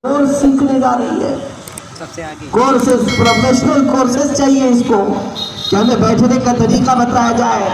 Course سیکھنے جا رہی ہے. کورسز پروفیشنل کورسز چاہیے اس کو کہ ہمیں بیٹھنے کا طریقہ بتایا جائے.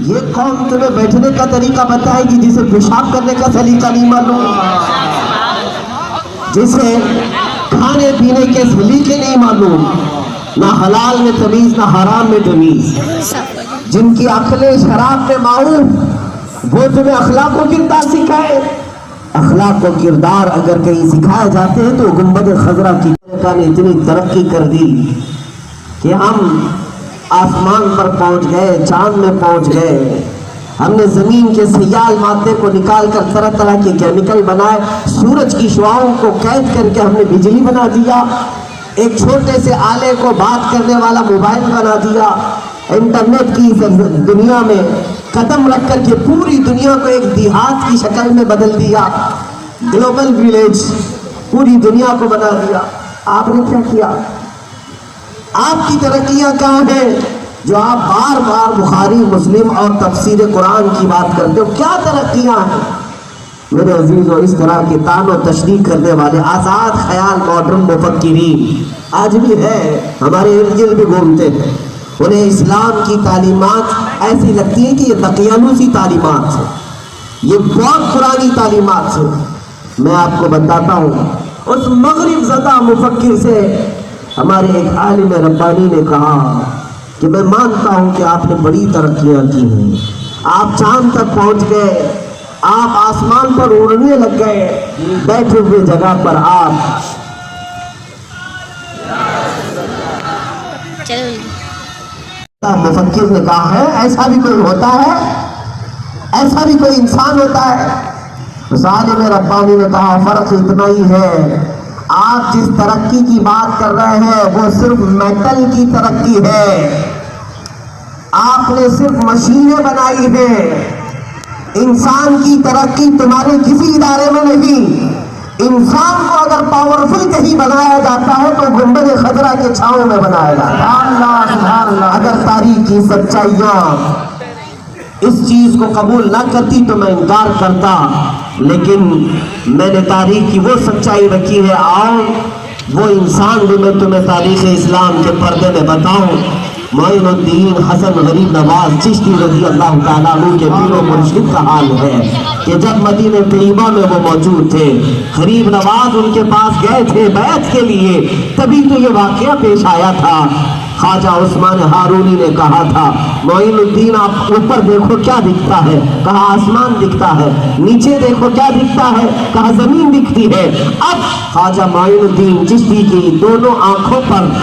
یہ قوم تمہیں بیٹھنے کا طریقہ بتائے گی جسے پیشاب کرنے کا سلیقہ نہیں معلوم, جسے کھانے پینے کے سلیقے نہیں معلوم, نہ حلال میں تمیز نہ حرام میں تمیز, جن کی عقلیں شراب میں معروف وہ تمہیں اخلاق و کردار سکھائے. اخلاق و کردار اگر کہیں سکھائے جاتے ہیں تو گنبد خضرا کی نے اتنی ترقی کر دی کہ ہم آسمان پر پہنچ گئے, چاند میں پہنچ گئے. ہم نے زمین کے سیال مادے کو نکال کر طرح طرح کے کیمیکل بنائے, سورج کی شعاؤں کو قید کر کے ہم نے بجلی بنا دیا, ایک چھوٹے سے آلے کو بات کرنے والا موبائل بنا دیا, انٹرنیٹ کی دنیا میں قدم رکھ کر کے پوری دنیا کو ایک دیہات کی شکل میں بدل دیا, گلوبل ویلیج پوری دنیا کو بنا دیا. آپ نے کیا کیا؟ آپ کی ترقیاں کہاں ہیں جو آپ بار بار بخاری مسلم اور تفسیر قرآن کی بات کرتے ہو؟ کیا ترقیاں ہیں میرے عزیزو؟ اس طرح کے تان و تشریح کرنے والے آزاد خیال ماڈرن مفکرین آج بھی ہے, ہمارے ارد گرد بھی گھومتے ہیں. انہیں اسلام کی تعلیمات ایسی لگتی ہے کہ یہ دقیانوسی تعلیمات ہیں, یہ بہت پرانی تعلیمات ہیں. میں آپ کو بتاتا ہوں, اس مغرب زدہ مفکر سے ہمارے ایک عالم ربانی نے کہا کہ میں مانتا ہوں کہ آپ نے بڑی ترقیاں کی ہیں, آپ چاند تک پہنچ گئے, آپ آسمان پر اڑنے لگ گئے, بیٹھے ہوئے جگہ پر آپ مفکر نے کہا ہے ایسا بھی کوئی ہوتا ہے, ایسا بھی کوئی انسان ہوتا ہے. عالم ربانی نے کہا فرق اتنا ہی ہے, آپ جس ترقی کی بات کر رہے ہیں وہ صرف میٹل کی ترقی ہے, آپ نے صرف مشینیں بنائی ہیں. انسان کی ترقی تمہارے کسی ادارے میں نہیں. انسان کو اگر پاورفل کہیں بنایا جاتا ہے تو گنبد خضرا کے چھاؤں میں بنایا جاتا ہے. اگر تاریخ کی سچائیاں اس چیز کو قبول نہ کرتی تو میں انکار کرتا, لیکن میں نے تاریخ کی وہ سچائی رکھی ہے. آؤ وہ انسان بھی میں تمہیں تاریخ اسلام کے پردے میں بتاؤں. معین الدین حسن غریب نواز چشتی رضی اللہ تعالیٰ عنہ کے پیر و مرشد کا حال ہے کہ جب مدینہ طیبہ میں وہ موجود تھے, غریب نواز ان کے پاس گئے تھے بیعت کے لیے, تبھی تو یہ واقعہ پیش آیا تھا. خواجہ عثمان ہارونی نے کہا تھا معین الدین آپ اوپر دیکھو کیا دکھتا ہے, کہا آسمان دکھتا ہے. نیچے دیکھو کیا دکھتا ہے, کہا زمین دکھتی ہے. اب خواجہ معین الدین چشتی کی دونوں آنکھوں پر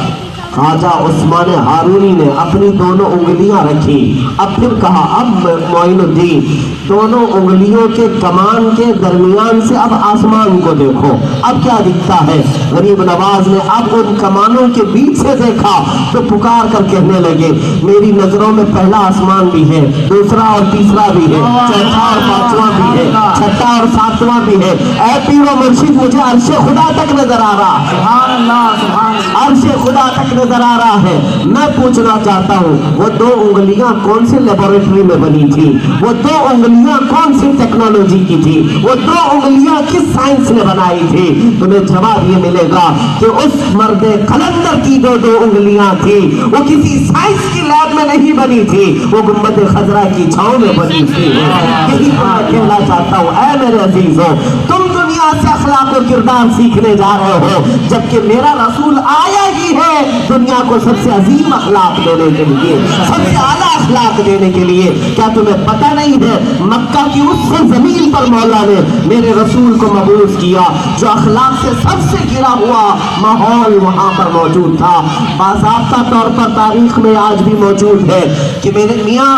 خواجہ عثمان ہارونی نے اپنی دونوں انگلیاں رکھی. اب پھر کہا اب معین الدین دونوں انگلیوں کے کمان کے درمیان سے اب آسمان کو دیکھو, اب کیا دکھتا ہے. غریب نواز نے اب ان کمانوں کے بیچ سے دیکھا تو پکار کر کہنے لگے میری نظروں میں پہلا آسمان بھی ہے, دوسرا اور تیسرا بھی ہے, چوتھا اور پانچواں بھی ہے, چھٹا اور ساتواں بھی ہے. اے پیر و مرشد مجھے عرش خدا تک نظر آ رہا ہے, عرش خدا تک نظر آ رہا ہے. میں پوچھنا چاہتا ہوں وہ دو انگلیاں کون سی لیبورٹری میں بنی تھی, وہ دو انگلیاں کون سی ٹیکنالوجی کی تھی, وہ دو انگلیاں کس سائنس نے بنائی تھی؟ تمہیں جواب یہ ملے گا کہ اس مرد قلندر کی جو دو انگلیاں تھی وہ کسی سائنس کی لیب میں نہیں بنی تھی, وہ گنبد خضرا کی چھاؤں میں بنی تھی. یہی تو میں کہنا چاہتا ہوں اے میرے عزیزوں, تم دنیا سے اخلاق و کردار سیکھنے جا رہے ہو جبکہ میرا رسول آیا ہی ہے دنیا کو سب سے عظیم اخلاق دینے کے لیے, سب سے اعلیٰ اخلاق دینے کے لیے. کیا تمہیں پتہ نہیں ہے مکہ کی اس زمین پر مولا نے میرے رسول کو مبعوث کیا جو اخلاق سے سب سے گرا ہوا ماحول وہاں پر موجود تھا. باضابطہ طور پر تاریخ میں آج بھی موجود ہے کہ میرے میاں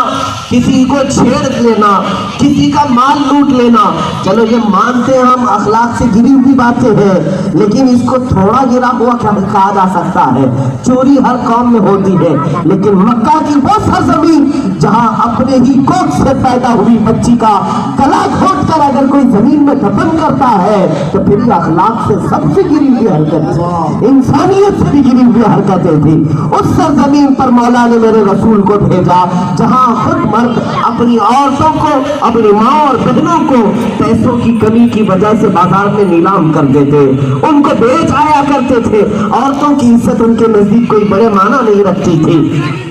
کسی کو چھیڑ لینا, کسی کا مال لوٹ لینا, چلو یہ مانتے ہم اخلاق سے گری ہوئی باتیں ہیں, لیکن اس کو تھوڑا گرا ہوا کہا جا سکتا ہے. چوری ہر قوم میں ہوتی ہے, لیکن مکہ کی وہ سرزمین جہاں اپنے ہی کوکھ سے پیدا ہوئی بچی کا گلا گھونٹ کر اگر کوئی زمین میں دفن کرتا ہے تو پھر یہ اخلاق سے سب سے گری ہوئی حرکت، انسانیت سے بھی گری ہوئی حرکتیں تھی۔ اس سرزمین پر مولا نے میرے رسول کو بھیجا جہاں خود مرد اپنی عورتوں کو، اپنی ماں اور بہنوں کو پیسوں کی کمی کی وجہ سے بازار میں نیلام کر دیتے، ان کو بیچ آیا کرتے تھے۔ عورتوں کی عزت ان کے نزدیک کوئی بڑے معنی نہیں رکھتی تھی،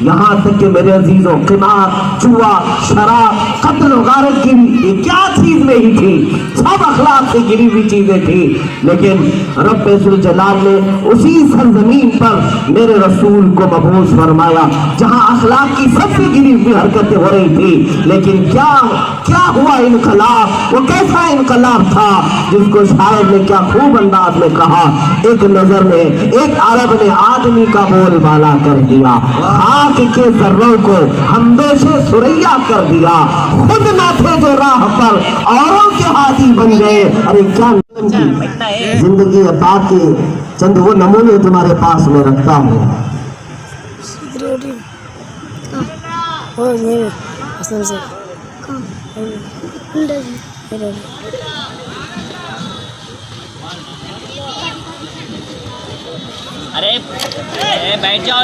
یہاں تک کہ میرے عزیزوں قمار، جوا، شراب، قتل و غارت کی یہ کیا چیز نہیں تھی، سب اخلاق سے گری ہوئی چیزیں تھی۔ لیکن رب ذوالجلال نے اسی سرزمین پر میرے رسول کو مبعوث فرمایا جہاں اخلاق کی سب سے گری ہوئی حرکتیں ہو رہی تھی۔ لیکن کیا ہوا انقلاب، وہ کیسا انقلاب تھا جس کو شاعر نے کیا خوب انداز میں کہا، ایک نظر میں ایک عرب نے آدمی کا بول بالا کر دیا، خاک کے ذروں کو ہمدوش سریا کر دیا، خود نہ تھے جو راہ پر اوروں کے ہاتھی بن گئے۔ ارے کیا زندگی عطا کے چند وہ نمونے تمہارے پاس میں رکھتا ہوں۔ ارے بیٹھ جاؤ،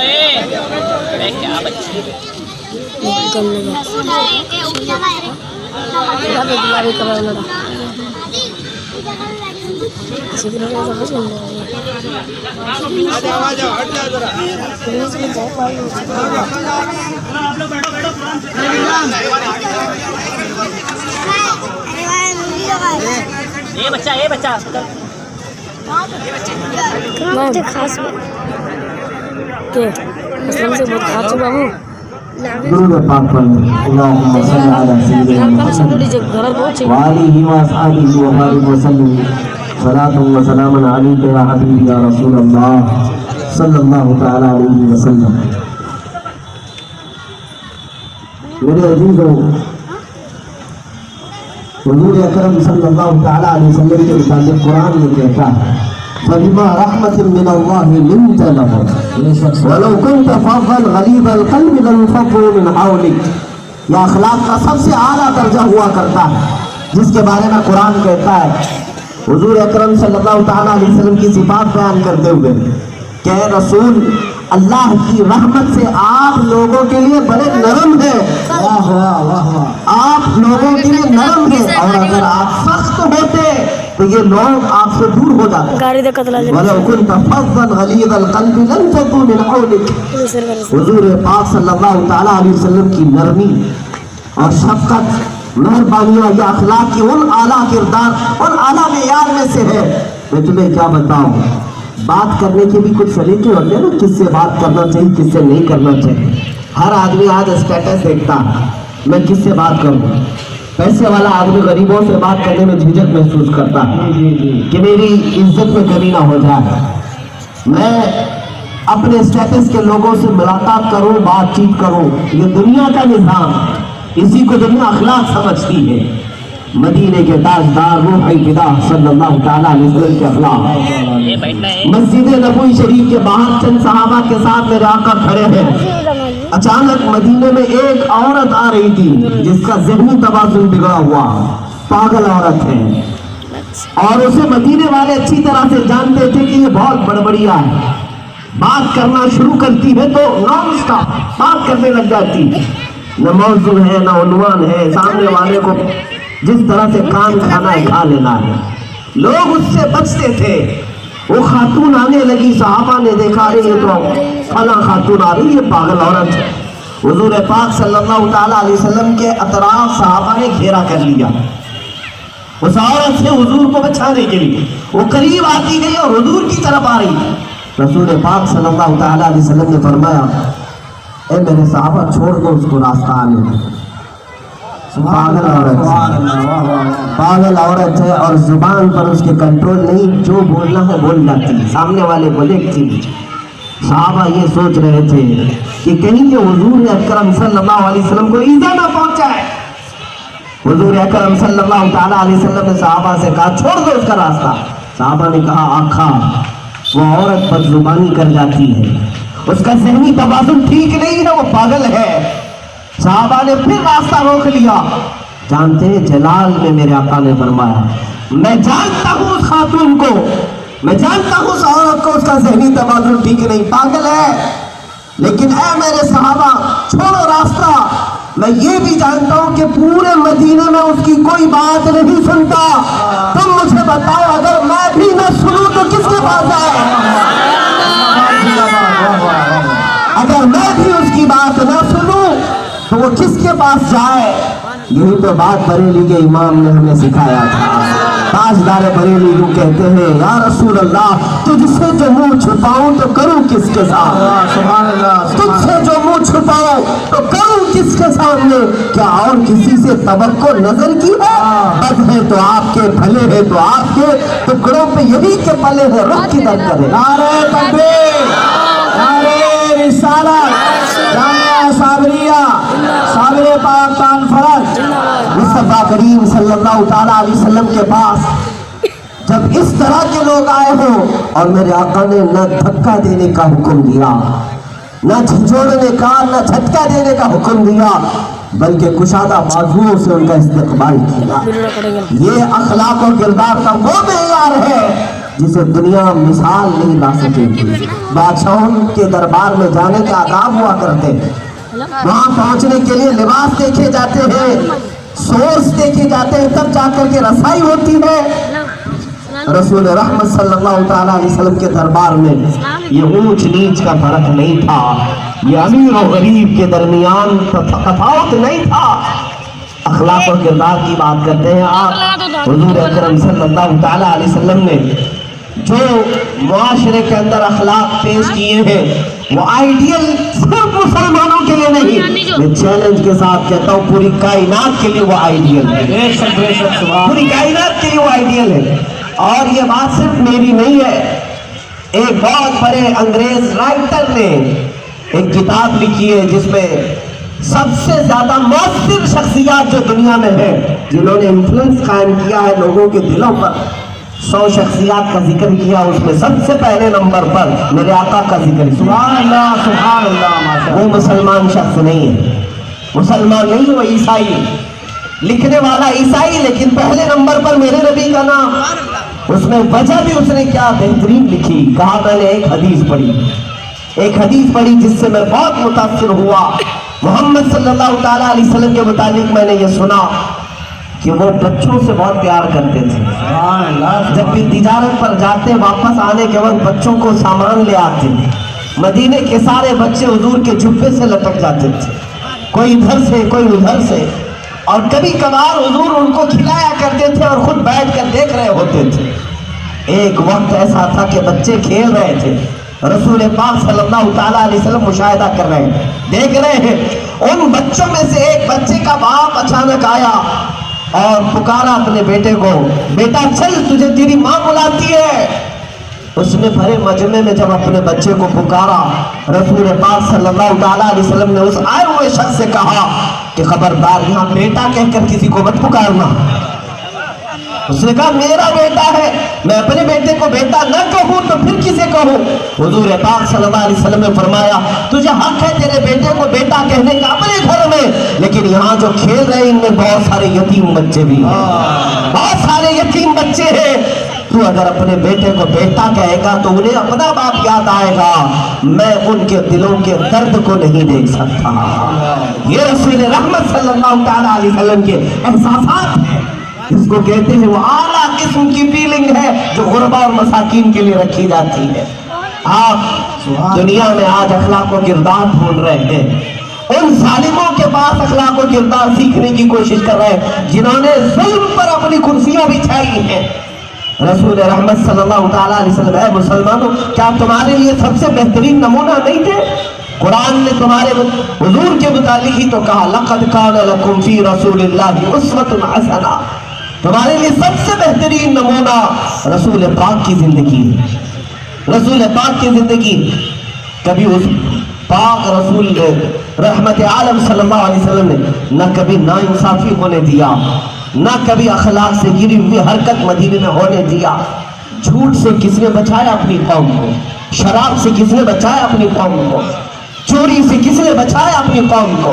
کیا بچے یہ بچہ خاص سے بہت خاص ہوا ہوں۔ درود پاک پڑھیں، اللہم صلی علی سیدنا محمد وآلہ وصحبہ وبارک وسلم، صلاۃ و سلام علیک یا حبیبی یا رسول اللہ صلی اللہ تعالی علیہ وسلم۔ میرے عزیزوں، حضور اکرم صلی اللہ تعالی علیہ وسلم کے متعلق قرآن میں کہتا ہے فَبِمَا رَحْمَةٍ مِّنَ اللَّهِ لِنْتَ لَهُمْ وَلَوْ كُنْتَ فَظًّا غَلِيظَ الْقَلْبِ لَانفَضُّوا مِنْ حَوْلِكَ۔ یہ اخلاق کا سب سے اعلیٰ درجہ ہوا کرتا ہے جس کے بارے میں قرآن کہتا ہے حضور اکرم صلی اللہ تعالی علیہ وسلم کی صفات بیان کرتے ہوئے کہ اے رسول، اللہ کی رحمت سے آپ لوگوں کے لیے بڑے نرم ہیں، آپ لوگوں کے لیے نرم ہیں، اور اگر آپ سخت ہوتے تو یہ لوگ آپ سے دور ہو جاتے۔ وَلَوْ كُنْتَ فَظًّا غَلِيظَ الْقَلْبِ لَانفَضُّوا مِنْ حَوْلِكَ۔ حضور پاک صلی اللہ تعالی علیہ وسلم کی نرمی اور شفقت، مہربانیاں، یہ اخلاق کی ان اعلیٰ کردار، ان اعلیٰ معیار میں سے ہے۔ میں تمہیں کیا بتاؤں، بات کرنے کے بھی کچھ سلیقے ہوتے ہیں نا، کس سے بات کرنا چاہیے کس سے نہیں کرنا چاہیے۔ ہر آدمی آج اسٹیٹس دیکھتا ہے، میں کس سے بات کروں۔ پیسے والا آدمی غریبوں سے بات کرنے میں جھجک محسوس کرتا ہے کہ میری عزت میں کمی نہ ہو جائے، میں اپنے اسٹیٹس کے لوگوں سے ملاقات کروں، بات چیت کروں۔ یہ دنیا کا نظام، اسی کو دنیا اخلاق سمجھتی ہے۔ مدینے کے تاجدار روح فدا صلی اللہ تعالیٰ علیہ وسلم کے اخلاق۔ مسجد نبوی شریف کے باہر چند صحابہ کے ساتھ میرے آقا کھڑے ہیں، اچانک مدینے میں ایک عورت آ رہی تھی جس کا ذہنی توازن بگڑا ہوا، پاگل عورت ہے، اور اسے مدینے والے اچھی طرح سے جانتے تھے کہ یہ بہت بڑبڑیا ہے، بات کرنا شروع کرتی ہے تو نان سٹاپ بات کرنے لگ جاتی، نہ موضوع ہے نہ عنوان ہے، سامنے والے کو جس طرح سے کان کھانا ہے کھا لینا ہے۔ لوگ اس سے بچتے تھے۔ وہ خاتون آنے لگی، صحابہ نے دیکھا رہی ہے تو فلاں خاتون آ رہی ہے، پاگل عورت۔ حضور پاک صلی اللہ تعالیٰ علیہ وسلم کے اطراف صحابہ نے گھیرا کر لیا اس عورت سے حضور کو بچانے کے لیے۔ وہ قریب آتی گئی اور حضور کی طرف آ رہی تھی۔ رسول پاک صلی اللہ تعالیٰ علیہ وسلم نے فرمایا اے میرے صحابہ، چھوڑ دو اس کو راستہ آنے دو۔ پاگل عورت ہے اور زبان پر اس کے کنٹرول نہیں، جو بولنا ہے بول جاتی، سامنے والے کو دیکھتی۔ صحابہ یہ سوچ رہے تھے کہ کہیں کہ حضور اکرم صلی اللہ علیہ وسلم کو ایزا نہ پہنچائے۔ حضور اکرم صلی اللہ تعالیٰ علیہ وسلم نے صحابہ سے کہا چھوڑ دو اس کا راستہ۔ صحابہ نے کہا آقا، وہ عورت بد زبانی کر جاتی ہے، اس کا ذہنی توازن ٹھیک نہیں ہے، وہ پاگل ہے۔ صحابہ نے پھر راستہ روک لیا. جانتے ہیں جلال میں میرے آقا نے فرمایا میں جانتا ہوں اس خاتون کو, میں جانتا ہوں اس عورت کو, اس کا ذہنی توازن ٹھیک نہیں, پاگل ہے, لیکن اے میرے صحابہ چھوڑو راستہ. میں یہ بھی جانتا ہوں کہ پورے مدینے میں اس کی کوئی بات نہیں سنتا. تم مجھے بتاؤ اگر میں بھی نہ سنوں تو کس کے پاس جائے؟ اگر میں بھی اس کی بات نہ سنوں تو وہ کس کے پاس جائے؟ یہی تو بات بریلی کے امام نے ہمیں سکھایا تھا. تاجدار بریلی یوں کہتے ہیں یا رسول اللہ تجھ سے جو منہ چھپاؤں تو کروں کس کے ساتھ؟ تجھ سے جو منہ چھپاؤں تو کروں کس کے سامنے؟ کیا اور کسی سے توقع نظر کی ہے؟ بد ہے تو آپ کے, بھلے ہے تو آپ کے, ٹکڑوں پہ یہی کے پلے ہیں, رخ کدھر کرے؟ نعرہ تکبیر, نعرہ رسالت, جامعہ صابریہ, صابر پاک کانفرنس. مصطفیٰ کریم صلی اللہ تعالیٰ علیہ وسلم کے پاس جب اس طرح کے لوگ آئے ہوں اور میرے آقا نے نہ دھکا دینے کا حکم دیا, نہ جھنجھوڑنے کا, نہ جھٹکا دینے کا حکم دیا, بلکہ کشادہ بازوؤں سے ان کا استقبال کیا. یہ اخلاق و کردار کا وہ معیار ہے جسے دنیا مثال نہیں لا سکے گی. بادشاہوں کے دربار میں جانے کے آداب ہوا کرتے ہیں, وہاں پہنچنے کے لیے لباس دیکھے جاتے ہیں, سورس دیکھے جاتے ہیں, تب جا کر کے رسائی ہوتی ہے. رسول رحمت صلی اللہ تعالیٰ علیہ وسلم کے دربار میں یہ اونچ نیچ کا فرق نہیں تھا, یہ امیر و غریب کے درمیان تفاوت نہیں تھا. اخلاق و کردار کی بات کرتے ہیں آپ. حضور اکرم صلی اللہ تعالیٰ علیہ وسلم نے جو معاشرے کے اندر اخلاق پیش کیے ہیں وہ آئیڈیل صرف مسلمانوں کے لیے نہیں, میں چیلنج کے ساتھ کہتا ہوں پوری کائنات کے لیے وہ آئیڈیل ہے, پوری کائنات کے لیے وہ آئیڈیل ہے. اور یہ بات صرف میری نہیں ہے, ایک بہت بڑے انگریز رائٹر نے ایک کتاب لکھی ہے جس میں سب سے زیادہ مؤثر شخصیات جو دنیا میں ہیں, جنہوں نے انفلوئنس قائم کیا ہے لوگوں کے دلوں پر, 100 شخصیات کا ذکر کیا. اس میں سب سے پہلے نمبر پر میرے آقا کا ذکر. سبحان اللہ, سبحان اللہ. وہ مسلمان شخص نہیں ہے, مسلمان نہیں, وہ عیسائی ہے, لکھنے والا عیسائی, لیکن پہلے نمبر پر میرے نبی کا نام. اس میں وجہ بھی اس نے کیا بہترین لکھی. کہا میں نے ایک حدیث پڑھی جس سے میں بہت متاثر ہوا. محمد صلی اللہ تعالیٰ علیہ وسلم کے متعلق میں نے یہ سنا کہ وہ بچوں سے بہت پیار کرتے تھے. جب بھی تجارت پر جاتے واپس آنے کے وقت بچوں کو سامان لے آتے. مدینے کے سارے بچے حضور کے جبے سے لٹک جاتے تھے, کوئی ادھر سے کوئی ادھر سے, اور کبھی کبھار حضور ان کو کھلایا کرتے تھے اور خود بیٹھ کر دیکھ رہے ہوتے تھے. ایک وقت ایسا تھا کہ بچے کھیل رہے تھے, رسول پاک صلی اللہ تعالیٰ علیہ وسلم مشاہدہ کر رہے ہیں, دیکھ رہے ہیں. ان بچوں میں سے ایک بچے کا باپ اچانک آیا اور پکارا اپنے بیٹے کو, بیٹا چل تجھے تیری ماں بلاتی ہے. اس نے بھرے مجمع میں جب اپنے بچے کو پکارا, رسول پاک صلی اللہ تعالیٰ علیہ وسلم نے اس آئے ہوئے شخص سے کہا کہ خبردار یہاں بیٹا کہہ کر کسی کو مت پکارنا. اس نے کہا میرا بیٹا ہے, میں اپنے بیٹے کو بیٹا نہ کہوں تو پھر کسے کہوں؟ حضور پاک صلی اللہ علیہ وسلم نے فرمایا تجھے حق ہے تیرے بیٹے کو بیٹا کہنے کا اپنے گھر میں, لیکن یہاں جو کھیل رہے ہیں ان میں بہت سارے یتیم بچے بھی ہیں, بہت سارے یتیم بچے ہیں. تو اگر اپنے بیٹے کو بیٹا کہے گا تو انہیں اپنا باپ یاد آئے گا, میں ان کے دلوں کے درد کو نہیں دیکھ سکتا. یہ رسول رحمت صلی اللہ تعالیٰ علیہ وسلم کے احساسات ہیں, اس کو کہتے ہیں وہ اعلیٰ قسم کی فیلنگ ہے جو غربا اور مساکین کے لیے رکھی جاتی ہے. آپ دنیا میں آج اخلاق و کردار بھول رہے ہیں, ان ظالموں کے پاس اخلاق و کردار سیکھنے کی کوشش کر رہے ہیں جنہوں نے ظلم پر اپنی کرسیاں بچھائی ہیں. رسول رحمت صلی اللہ تعالیٰ علیہ وسلم, اے مسلمانوں کیا تمہارے لیے سب سے بہترین نمونہ نہیں تھے؟ قرآن نے تمہارے حضور کے متعلق ہی تو کہا لقد کان لکم فی رسول اللہ اسوۃ حسنہ, تمہارے لیے سب سے بہترین نمونہ رسول پاک کی زندگی ہے. رسول پاک کی زندگی, کبھی اس پاک رسول نے رحمت عالم صلی اللہ علیہ وسلم نے نہ کبھی ناانصافی ہونے دیا, نہ کبھی اخلاق سے گری ہوئی حرکت مدینے میں ہونے دیا. جھوٹ سے کس نے بچایا اپنی قوم کو, شراب سے کس نے بچایا اپنی قوم کو, چوری سے کس نے بچایا اپنی قوم کو,